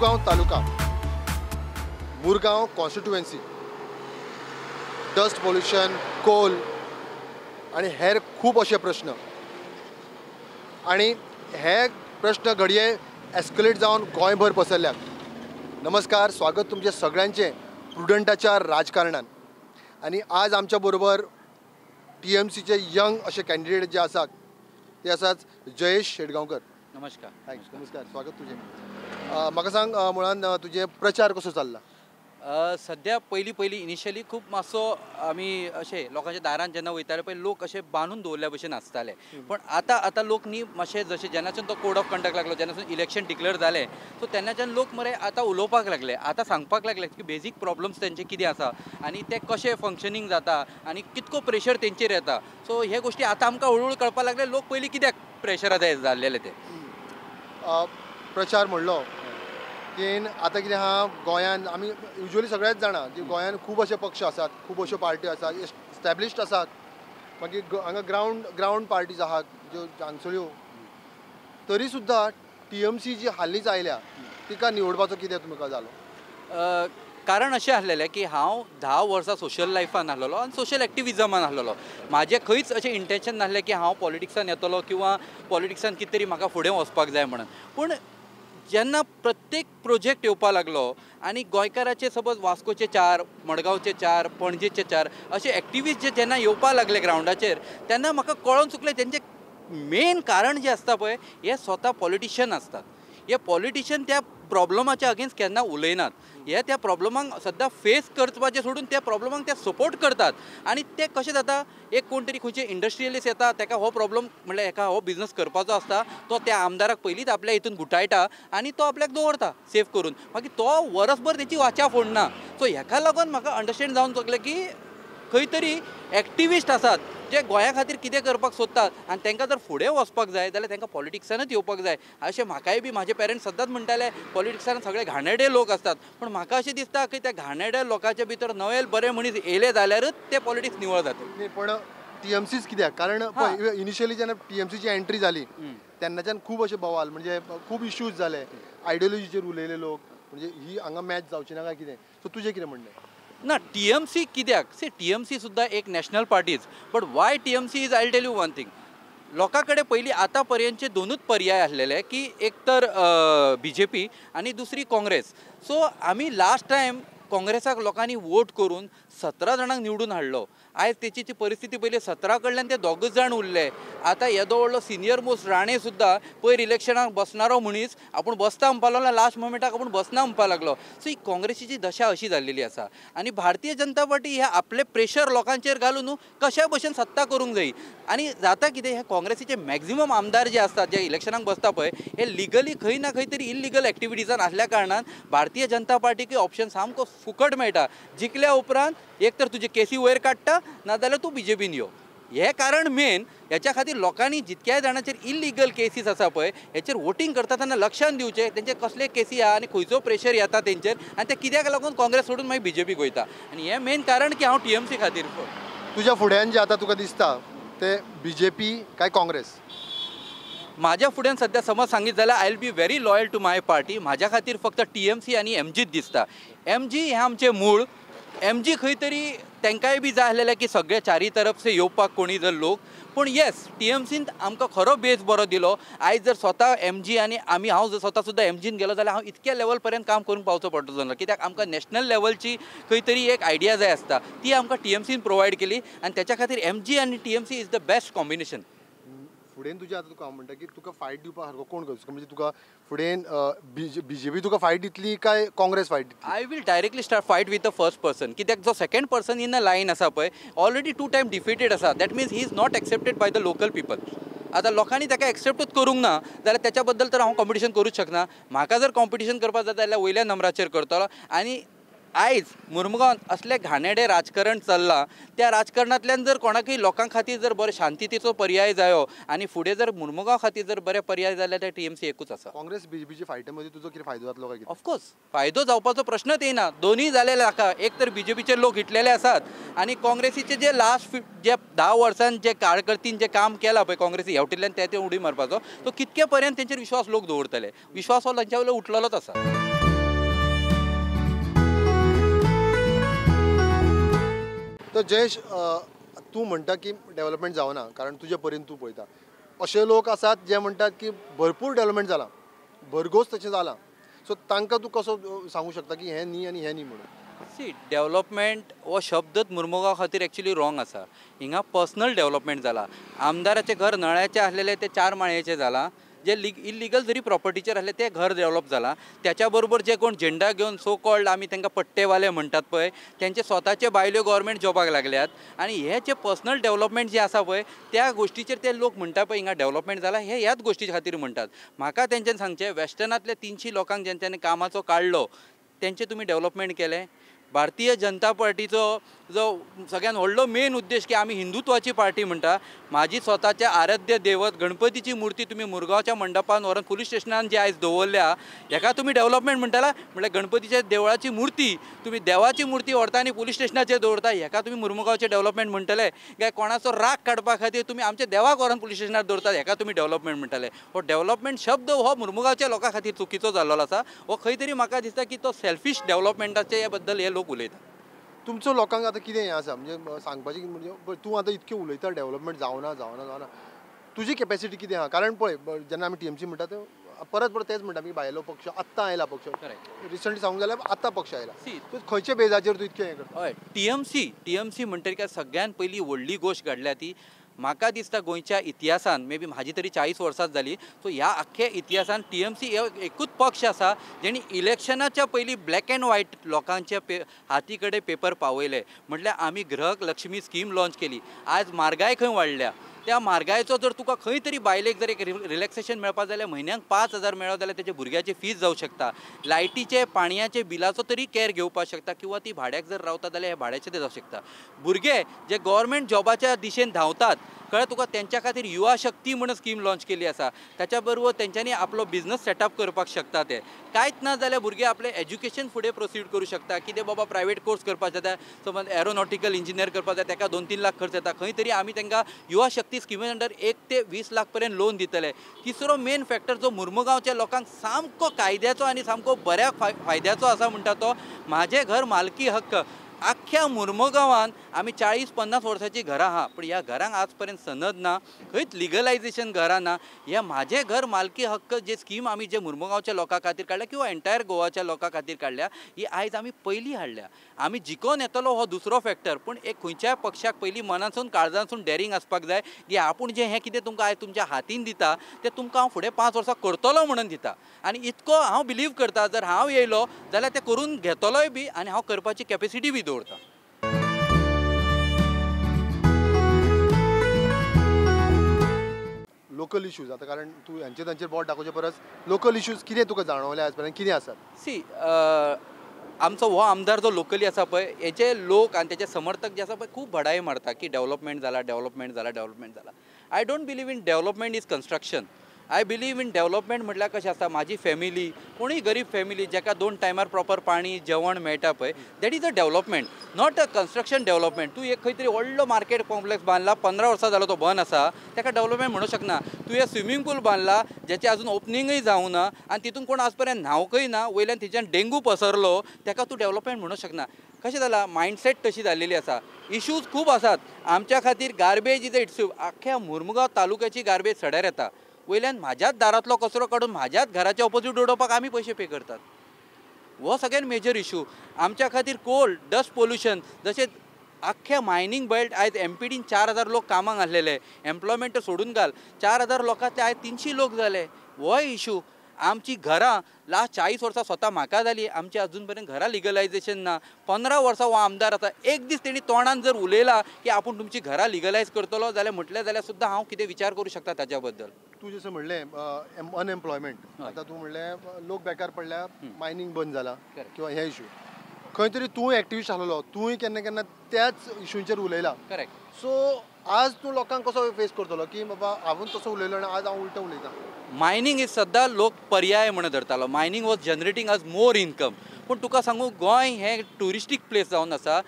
Mormugao taluka Murgaon constituency dust pollution coal आणि हेर खूब असे प्रश्न आणि हे प्रश्न घडये एस्केलेट जावन गोंयभर पसरल्यात। नमस्कार, स्वागत तुमचे सगळ्यांचे प्रुडंटाच्या राजकारणान। आणि आज आमच्या बरोबर TMCचे यंग असे कॅन्डिडेट जे आसात ते आसात जयेश शेटगांवकर। नमस्कार। हाय, नमस्कार, स्वागत तुझे। म्हाका सांग, मुळान तुझे प्रचार कसो चालला? सध्या पयली इनिशियली खूप मातसो आमी अशे लोकांच्या दारान जेन्ना वयताले पळय लोक अशे बांदून दवरल्या भशेन आसताले, पण आता लोक न्ही मातशे जशे जेन्नाच्यान तो कोड ऑफ कंडक्ट लागलो, जेन्नाच्यान इलेक्शन डिक्लेअर जालें, सो तेन्नाच्यान लोक मरे आतां उलोवपाक लागले, आतां सांगपाक लागले की बेजीक प्रॉब्लम्स तेंचे कितें आसा आनी ते कशे फंक्शनींग जाता आनी कितको प्रेशर तेंचेर येता। सो हे गोष्टी आतां आमकां हळूहळू कळपाक लागले लोक पयलीं कित्याक प्रेशरा जाल्लेले ते। प्रचार म्हणलो की आतां कितें आहा गोंयान, आमी युजली सगळेच जाणा की गोंयान खूब अशे पक्ष आसात, खूब अश्यो पार्टी आसात, एस्टॅब्लिश्ड आसात, मागीर हांगा ग्रावंड पार्टीज आहात ज्यो हांगसल्यो। तरी सुद्दां TMC जी हालींच आयल्या तिका निवडपाचो कितें तुमकां जालो? कारण अशें आसलेलें की हांव 10 वर्सां सोशल लायफान आसलेलो आनी सोशल एक्टिविजमान आसलेलो। म्हाजें खंयच अशें इंटेंशन नासलें की हांव पॉलिटिक्सान येतलो किंवा पॉलिटिक्सान कितें तरी म्हाका फुडें वचपाक जाय म्हणून। पूण जेन्ना प्रत्येक प्रोजेक्ट येवपाक लागलो आनी गोंयकाराचे सपोज वास्कोचे 4, मडगांवचे 4, पणजेचे 4 अशे एक्टिविस्ट जे जेन्ना येवपाक लागले ग्रावंडाचेर, तेन्ना म्हाका कळोन चुकलें तेंचें मेन कारण जें आसता पळय हे स्वता पॉलिटिशियन आसतात। हे पॉलिटिशियन त्या प्रॉब्लमाच्या अगेन्स्ट केन्ना उलयनात, हे त्या प्रॉब्लमांक सद्दां फेस करपाचें सोडून त्या प्रॉब्लमांक ते सपोर्ट करतात। आनी ते कशें जाता, एक कोण तरी खंयचे इंडस्ट्रियलिस्ट येता, ताका हो प्रॉब्लम म्हणल्यार हेका हो बिझनस करपाचो आसता, तो त्या आमदाराक पयलींच आपल्या हितून गुटायता आनी तो आपल्याक दवरता सेफ करून, मागीर तो वरसभर तेची वाचा फोडना। सो हेका लागून म्हाका अंडरस्टँड जावन चुकलें की खंय तरी एक्टिविस्ट आसात जे गोंया खातीर कितें करपाक सोदतात आनी तांकां जर फुडें वचपाक जाय जाल्यार तांकां पॉलिटिक्सानूच येवपाक जाय। अशें म्हाकाय बी म्हाजे पेरंट्स सदांच म्हणटाले पॉलिटिक्सान सगळे घाणेरडे लोक आसतात, पण म्हाका अशें दिसता की त्या घाणेरड्या लोकांच्या भितर नवे बरे मनीस येयले जाल्यारच ते पॉलिटिक्स निवळ जातले। पण TMCच कित्याक? कारण इनिशियली जेन्ना TMCची एंट्री जाली तेन्नाच्यान खूब अशे बवाल, म्हणजे खूब इश्यूज जाले, आयडियोलॉजीचेर उलयले लोक, म्हणजे ही हांगा मॅच जावची ना काय कितें। सो तुजें कितें म्हणणें? ना, TMC कित्याक? सी TMC सुद्दां एक national parties, but why TMC is I tell you one thing, लोकां कडेन पयलीं आतां पर्यंतचे दोनूच पर्याय आसलेले की एक तर BJP आनी दुसरी काँग्रेस। सो आमी लास्ट टायम काँग्रेसाक लोकांनी वोट करून 17 जाणांक निवडून हाडलो। आयज तेची परिस्थिती पयली 17 कडल्यान ते 2 जाण उरले। आतां येदो व्हडलो सिनियर मोस्ट राणे सुद्दां पयर इलेक्शनाक बसणारो मनीस आपूण बसता म्हणपाक लागलो, लास्ट मोमेंटाक आपूण बसना म्हणपाक लागलो। सो ही काँग्रेसीची दशा अशी जाल्लेली आसा आनी भारतीय जनता पार्टी हे आपले प्रेशर लोकांचेर घालून कशा भशेन सत्ता करूंक जायी। आनी जाता कितें, हे काँग्रेसीचे मॅक्झिमम आमदार जे आसतात जे इलेक्शनाक बसता पळय, हे लिगली खंय ना खंय तरी इल्लिगल एक्टिविटीजान आसल्या कारणान भारतीय जनता पार्टीक ऑप्शन सामको फुकट मेळटा। जिखल्या उपरांत एक तर तुजे केसी वयर काडटा नाजाल्यार तूं BJPन यो। हे कारण मेन, ह्याच्या खातीर लोकांनी जितक्याय जाणांचेर इल्लिगल केसीस आसा पळय हेचेर वोटींग करता तेन्ना लक्षान दिवचें तेंचे कसले केसी आहा आनी खंयचो प्रेशर येता तेंचेर आनी ते कित्याक लागून काँग्रेस सोडून मागीर BJPक वयता। आनी हें मेन कारण की हांव TMC खातीर तुज्या फुड्यान जे आतां तुका दिसता ते BJP काय काँग्रेस? म्हाज्या फुड्यान सध्या समज सांगीत जाल्यार I will be very loyal to my party. म्हाज्या खातीर फक्त TMC आनी MGच दिसता। MG हे आमचे मूळ, MG खंय तरी तांकांय बी जाय आसलेलें की सगळे चारी तरफ से येवपाक कोणी जर लोक, पूण येस TMCन आमकां खरो बेस बरो दिलो। आयज जर स्वता MG आनी हांव जर स्वता सुद्दां MGन गेलो जाल्यार हांव इतक्या लेवल पर्यंत काम करून पावचो पडटलो ना, कित्याक आमकां नॅशनल लेवलची खंय तरी एक आयडिया जाय आसता, ती आमकां TMCन प्रोवायड केली आनी त्याच्या खातीर MG आनी TMC is the best combination. फुडें तुजें आतां तुका हांव म्हणटा की तुका फायट दिवपा सारको कोण करचो, म्हणजे तुका फुडें BJP तुका फायट दितली काय काँग्रेस फायट दितली? I will directly start fight with the first person, कित्याक जो second person in the line आसा पळय ऑलरेडी 2 टायम डिफिटेड आसा। That means he is not accepted by the local people. आतां लोकांनी ताका एक्सेप्टूच करूंक ना जाल्यार त्याच्या बद्दल तर हांव कॉम्पिटिशन करूच शकना। म्हाका जर कॉम्पिटिशन करपाक जाता जाल्यार वयल्या नंबराचेर करतलो। आनी आयज मुरमुगांवांत असले घाणेरडे राजकारण चल्लां, त्या राजकारणांतल्यान जर कोणाकय लोकां खातीर जर बरो शांतीतेचो पर्याय जायो आनी फुडें जर मुरमुगांव खातीर जर बरे पर्याय जाले जाल्यार TMC एकूच आसा। काँग्रेस BJPच्या फायटी मध्ये तुजो कितें फायदो जातलो काय? ऑफकोर्स फायदो जावपाचो प्रश्नच येना, दोनूय जालेले आसा। एक तर BJPचे लोक हिटलेले आसात आनी काँग्रेसीचे जे लास्ट जे 10 वर्सांत जे कारकर्तीन जे काम केलां पळय काँग्रेसी हेवटेंतल्यान ते उडी मारपाचो, तो कितके पर्यंत तेंचेर विश्वास लोक दवरतले? विश्वास हो तांच्या वयलो उठलेलोच आसा। तर जयेश तू म्हणटा की डेव्हलपमेंट जावना कारण तुजे परीन तू पळयता असे लोक आसात जे म्हणटात की भरपूर डेव्हलपमेंट जाला भरघोस तशें जाला सो तांकां तूं कसो सांगू शकता की हें न्ही आनी हें न्ही म्हणून सी डेव्हलपमेंट हो शब्दच मुरमुगांव खातीर एक्चुली रॉंग आसा हिंगा पर्सनल डेव्हलपमेंट जाला आमदाराचें घर नळ्याचें आसलेलें तें 4 माळयेचें जालां जे इल्लिगल जरी प्रॉपर्टीचेर आसलें तें घर डेव्हलप जालां त्याच्या बरोबर जे कोण झेंडा घेवन सो कॉल्ड आमी तांकां पट्टेवाले म्हणटात पळय तेंचे स्वताचे बायल्यो गव्हर्मेंट जॉबाक लागल्यात आनी हे जे पर्सनल डेव्हलपमेंट जे आसा पळय त्या गोश्टीचेर ते लोक म्हणटा पळय हिंगा डेव्हलपमेंट जाला हे ह्याच गोश्टी खातीर म्हणटात म्हाका तेंच्यांनी सांगचें वेस्टर्नांतल्या 300 लोकांक जेंच्यांनी कामाचो काडलो तेंचे तुमी डेव्हलपमेंट केलें भारतीय जनता पार्टीचो जो सगळ्यात व्हडलो मेन उद्देश की आमी हिंदुत्वाची पार्टी म्हणटा माझी स्वताचे आराध्य दैवत गणपतीची मूर्ती तुम्ही मुरगांवच्या मंडपान व्हरून पुलीस स्टेशनान जी आयज दवरल्या हेका तुम्ही डेव्हलपमेंट म्हणटाला म्हळ्यार गणपतीच्या देवळाची मूर्ती तुम्ही देवाची मूर्ती व्हरता आनी पुलीस स्टेशनाचेर दवरता हेका तुम्ही मुरमुगांवचे डेव्हलपमेंट म्हणटले काय कोणाचो राग काडपा खातीर तुम्ही आमच्या देवाक व्हरून पुलीस स्टेशनार दवरतात हेका तुम्ही डेव्हलपमेंट म्हणटले हो डेव्हलपमेंट शब्द हो मुरमुगांवच्या लोकां खातीर चुकीचो जाल्लो आसा हो खंय तरी म्हाका दिसता की तो सेल्फिश डेव्हलपमेंटाचे बद्दल हे लोक उलयतात तुमचो लोकांक आतां कितें हें आसा म्हणजे सांगपाचें म्हणजे तूं आतां इतकें उलयता डेव्हलपमेंट जावना तुजी कॅपॅसिटी कितें आहा कारण पळय जेन्ना आमी टीएमसी म्हणटा ते परत तेच म्हणटा की भायलो पक्ष आत्तां आयला पक्ष रिसंटली सांगूंक जाल्यार आत्तां पक्ष आयला तूं खंयच्या बेजाचेर तूं इतकें हें करता हय टीएमसी म्हणटकीर सगळ्यान पयली व्हडली गोश्ट घडल्या ती म्हाका दिसता गोंयच्या इतिहासान मे बी म्हाजी तरी 40 वर्सां जाली सो ह्या आख्ख्या इतिहासान टीएमसी एकूच पक्ष आसा जेणी इलेक्शनाच्या पयलीं ब्लॅक अँड व्हायट लोकांच्या हाती कडेन पेपर पावयले म्हटल्यार आमी गृह लक्ष्मी स्कीम लॉन्च केली आज म्हारगाय खंय वाडल्या त्या म्हारगायेचो जर तुका खंय तरी बायलेक जर एक रिलॅक्सेशन मेळपा जाल्यार म्हयन्याक 5,000 मेळ्ळो जाल्यार तेच्या भुरग्याची फीज जावं शकता लायटीचे पाणयाचे बिलाचो तरी कॅर घेवपाक शकता किंवा ती भाड्याक जर रावता जाल्यार हे भाड्याचे ते जावं शकता भुरगे जे गव्हर्मेंट जॉबाच्या दिशेन धांवतात कळ्ळें तुका तेंच्या खातीर युवा शक्ती म्हणून स्कीम लॉन्च केली आसा त्याच्या बरोबर तेंच्यांनी आपलो बिझनस सेटअप करपाक शकता ते कांयच ना जाल्यार भुरगे आपले एज्युकेशन फुडें प्रोसीड करूं शकता कितें बाबा प्रायवेट कोर्स करपाक जाता समज एरोनॉटिकल इंजिनियर करपाक जाय ताका 2-3 लाख खर्च येता खंय तरी आमी तांकां युवा शक्ती स्किमी अंडर 1 ते 20 लाख पर्यंत लोन दितले तिसरो मेन फॅक्टर जो मुरमुगांवच्या लोकांक सामको कायद्याचो आनी सामको बऱ्या फायद्याचो आसा म्हणटा तो म्हाजें घर मालकी हक्क आख्ख्या मुरमुगांवान आमी 40-50 वर्सांची घरां आहा पण ह्या घरांक आज पर्यंत सनद ना खंयच लिगलायझेशन घरां ना ह्या म्हाजें घर मालकी हक्क जे स्कीम आमी जे मुरमुगांवच्या लोकां खातीर काडल्या किंवा एंटायर गोवाच्या लोकां खातीर काडल्या ही आयज आमी पयलीं हाडल्या आमी जिखोन येतलो हो दुसरो फॅक्टर पूण एक खंयच्याय पक्षाक पयलीं मनासून काळजांसून डेरिंग आसपाक जाय की आपूण जें हें कितें तुमकां आयज तुमच्या हातीन दिता तें तुमकां हांव फुडें 5 वर्सां करतलो म्हणून दिता आनी इतको हांव बिलीव करता जर हांव येयलो जाल्यार तें करून घेतलोय बी आनी हांव करपाची कॅपेसिटी बी दवरता लोकल इश्यूज आता कारण तू यांचे तांचेर बोट दाखोवचे परस लोकल इश्यूज कितें तुका जाणवले आज पर्यंत कितें आसात सी आमचो हो आमदार जो लोकली आसा पळय हेचे लोक आनी तेचे समर्थक जे आसा पळय खूब भडाई मारता की डेव्हलपमेंट जाला I don't believe in development is construction I believe in development म्हटल्यार कशें आसता म्हाजी फॅमिली कोणूय गरीब फॅमिली जेका 2 टायमार प्रॉपर पाणी जेवण मेळटा पळय that is a development not a construction development तूं एक खंय तरी व्हडलो मार्केट कॉम्प्लेक्स बांदला 15 वर्सां जालो तो बंद आसा तेका डेव्हलपमेंट म्हणूं शकना तूं एक स्विमींग पूल बांदला जेचें अजून ओपनिंगूय जावं ना आनी तितून कोण आज पर्यंत न्हावकय ना वयल्यान तिच्यान डेंगू पसरलो तेका तूं डेव्हलपमेंट म्हणूं शकना कशें जालां मायंडसेट तशी जाल्लेली आसा इश्यूज खूब आसात आमच्या खातीर गार्बेज इज अ इट्स आख्ख्या मुरमुगांव तालुक्याची गार्बेज सड्यार येता वयल्यान म्हाज्याच दारांतलो कचरो काडून म्हाज्याच घराच्या ऑपोजीट उडोवपाक आमी पयशे पे करतात हो सगळ्यात मेजर इशू आमच्या खातीर कोल डस्ट पोल्युशन जशें आख्ख्या मायनींग बेल्ट आयज एमपीडीन 4,000 लोक कामाक आसलेले एम्प्लॉयमेंट सोडून घाल 4,000 लोकांचे आयज 300 लोक जाले हो इशू आमची घरां लास्ट 40 वर्सां स्वता म्हाका जाली आमची अजून पर्यंत घरां लिगलायझेशन ना 15 वर्सां हो आमदार आसा एक दीस तेणी तोंडान जर उलयला की आपूण तुमची घरां लिगलायज करतलो जाल्यार म्हटलें जाल्यार सुद्दां हांव कितें विचार करूं शकता ताच्या बद्दल तू जसं म्हणलें अनएम्प्लॉयमेंट आता तू म्हणलें लोक बेकार पडल्या मायनींग बंद जाला किंवा हे इशू खंय तरी तूं एक्टिविस्ट आसलेलो तूंय केन्ना केन्ना त्याच इशूंचेर उलयला करेक्ट सो आज तूं लोकांक कसो फेस करतलो की बाबा हांवून तसो उलयलो आनी आज हांव उलटं उलयतां मायनींग इज सद्दां लोक पर्याय म्हणून धरतालो मायनींग वॉज जनरेटींग अज मोर इनकम पूण तुका सांगू गोंय हें टुरिस्टीक प्लेस जावन आसा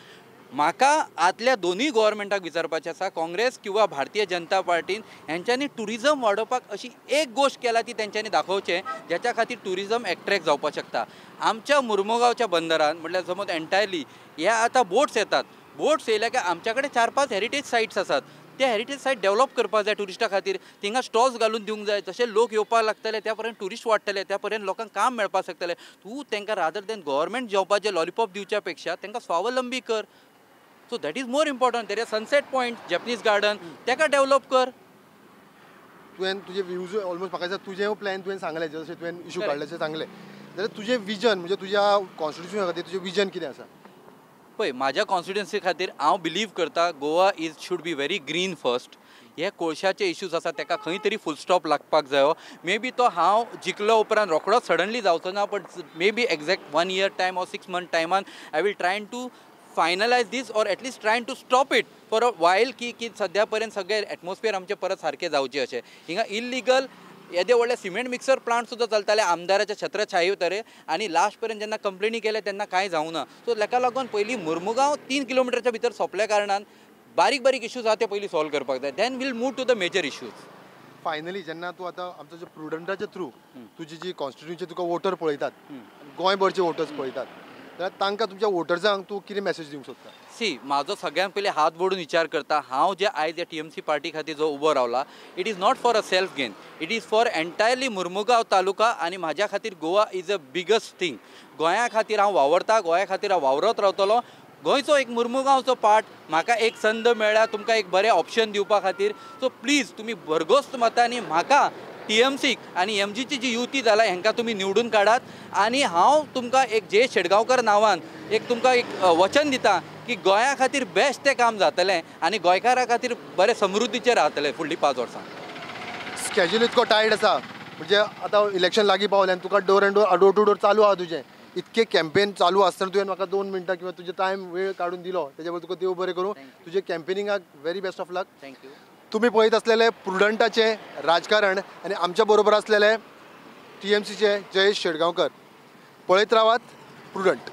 म्हाका आदल्या दोनूय गोव्हर्मेंटाक विचारपाचें आसा काँग्रेस किंवा भारतीय जनता पार्टीन हेंच्यांनी टुरिजम वाडोवपाक अशी एक गोश्ट केला ती तेंच्यांनी दाखोवचें ज्याच्या खातीर टुरिजम एट्रॅक्ट जावपाक शकता आमच्या मुरमुगांवच्या बंदरान म्हटल्यार समज एंटायरली ह्या आतां बोट्स येतात बोट्स येयल्या की आमच्या कडेन 4-5 हेरिटेज सायट्स आसात. ते हेरिटेज सायट डेव्हलप करपाक जाय टुरिस्टा खातीर. थिंगा स्टॉल्स घालून दिवंक जाय. जशे लोक येवपाक लागतले त्या पर्यंत टुरिस्ट वाडटले, त्या पर्यंत लोकांक काम मेळपाक शकतलें. तूं तांकां रादर दॅन गव्हर्मेंट जॉबाचे लॉलिपॉप दिवच्या पेक्षा तांकां स्वावलंबी कर. So that is more important. There is sunset point, Japanese garden, ताका डेव्हलप कर. तुवें तुजे व्ह्यूज ऑलमोस्ट म्हाका दिसता तुजे प्लॅन तुवें सांगले जशें तुवें इशू काडले तशें सांगले जाल्यार तुजें विजन म्हणजे तुज्या कॉन्स्टिट्युशना खातीर तुजें विजन कितें आसा? पळय म्हाज्या कॉन्स्टिट्युन्सी खातीर हांव बिलीव करता Goa is should be very green first. हे कोळशाचे इश्यूज आसा ताका खंय तरी फूल स्टॉप लागपाक जायो. मे बी तो हांव जिखलो उपरांत रोखडोच सडनली जावचो ना, but may be exact 1 year time or 6 month टायमान I will trying to finalise this or at least trying to stop it for a while की सद्या पर्यंत सगळे एटमॉस्फियर आमचे परत सारखे जावचे अशें. हिंगा इल्लिगल येदे व्हडले सिमेंट मिक्सर प्लांट सुद्दां चलताले आमदाराच्या छत्रछाये तरे आनी लास्ट पर्यंत जेन्ना कंप्लेनी केले तेन्ना कांय जावं ना. सो ताका लागून पयलीं मुर्मुगांव 3 किलोमिटरच्या भितर सोंपल्या कारणान बारीक बारीक इश्यूज आहा ते पयलीं सॉल्व करपाक जाय. Then we'll move to the major issues. Finally जेन्ना तूं आतां आमचो जे प्रुडंटाच्या थ्रू तुजी जी कॉन्स्टिट्युन्सी तुका वोटर पळयतात, गोंयभरचे वोटर्स पळयतात, जाल्यार तांकां तुमच्या वोटर्सांक तूं कितें मॅसेज दिवंक सोदता? सी म्हाजो सगळ्यात पयलीं हात जोडून विचार करता, हांव जे आयज या TMC पार्टी खातीर जो उबो रावला, it is not for a self gain, it is for entirely Mormugao taluka. आनी म्हाज्या खातीर Goa is a biggest thing. गोंया खातीर हांव वावरता, गोंया खातीर हांव वावरत रावतलो. गोंयचो एक मुर्मुगांवचो पार्ट म्हाका एक संद मेळ्ळ्या तुमकां एक बरें ऑप्शन दिवपा खातीर. सो प्लीज तुमी भरघोस मतांनी म्हाका TMCक आनी MGची जी युती जाला हांकां तुमी निवडून काडात. आनी हांव तुमकां एक जे शेडगांवकर नांवान एक तुमकां एक वचन दिता की गोंया खातीर बेस्ट तें काम जातलें आनी गोंयकारां खातीर बरें समृद्धीचेर रावतलें फुडलीं 5 वर्सां. स्केड्यूल इतको टायट आसा म्हणजे आतां इलेक्शन लागीं पावलें आनी तुका डोर टू डोर चालू आहा तुजें. इतके कॅम्पेन चालू आसतना तुवें म्हाका 2 मिनटां किंवा तुजे टायम वेळ काडून दिलो तेजे बद्दल तुका देव बरें करूं. तुजे कॅम्पेनिंगाक very best of luck. Thank you. तुम्ही पळयत असलेले प्रुडंटाचे राजकारण आणि आमच्या बरोबर असलेले TMCचे जयेश शेडगांवकर. पळयत रावात प्रुडंट.